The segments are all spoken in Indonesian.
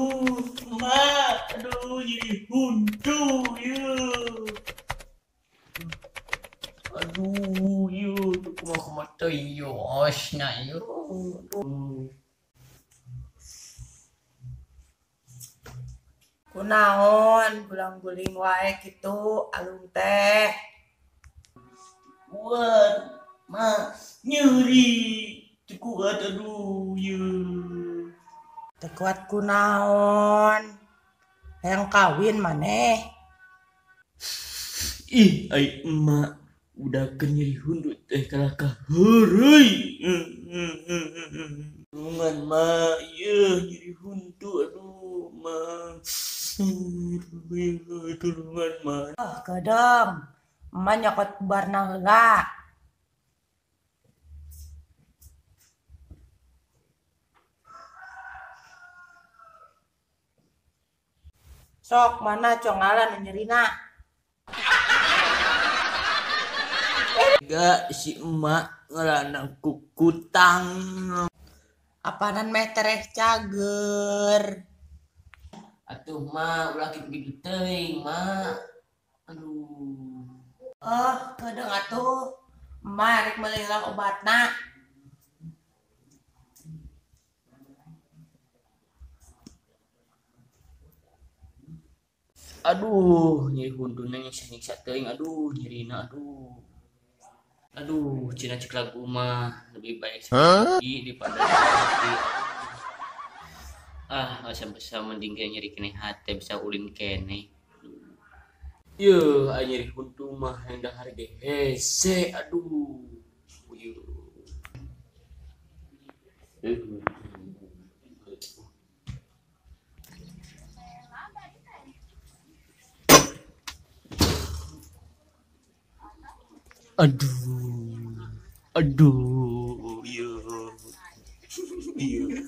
Aduh, mak, aduh, jadi huntu, ya. Aduh, yo, tuh kumah mata yo, osna yo. Aduh. Kunaon gulang-guling wae kitu alung teh. Kuat, mak, nyeri, tuh kuat, aduh, yo. Teu kuat kunaon. Hayang kawin maneh. Ih, ai emak udah kenyeri hundut teh kalah kaheureuy. Tulungan mak, iya nyeri huntu, aduh mak. Tulungan mak. Oh, kedeng. Emak nyokot kubarna heula. Sok mana congalan nu nyerina. Enggak si emak ngelanang kukutang. Apanan metereh cager. Atuh mak ulah kitu-kitu teuing mak. Aduh. Oh, kedeng atuh. Emak rek meuli heula obatna. Aduh, nyeri hunduna nyiksa-nyiksa teuing, aduh nyerina, aduh. Aduh, cina cek lagu mah lebih baik sekali daripada hati. Ah, bisa mending kayak nyeri kene hati bisa ulin kene. Yo, nyeri huntu mah yang dah harga hese, aduh. Yo. Aduh, aduh, yo, yo.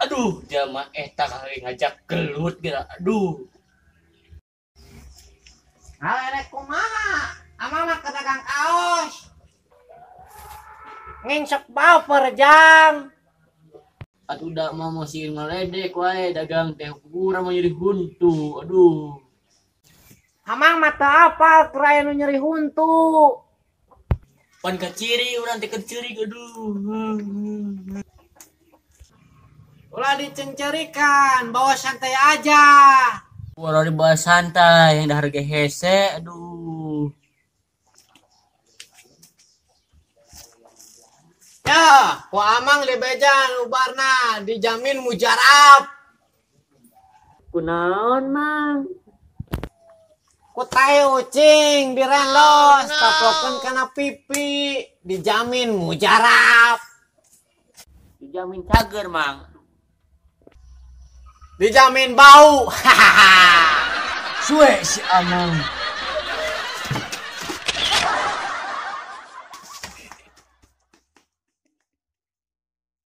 Aduh, jamaah eta kali ngajak gelut gitu, aduh. Rek kumaha? Amang mah kedagang kaos. Ngingsek baper jang. Aduh, udah mau musiin ngeledek wae dagang teh kurang mau jadi huntu, aduh. Amang mata apa keraya nu nyeri huntu. Pan kaciri urang teh kaciri, aduh. Ulah dicencerikan, bawa santai aja. Walau dibahas santai yang dah harga hese, aduh. Ya, ku amang lebejan ubarna dijamin mujarab. Kunaon mang? Ku tae ucing direndos, kaplokeun kana pipi, dijamin mujarab. Dijamin cager mang. Dijamin bau. Suwe si amang.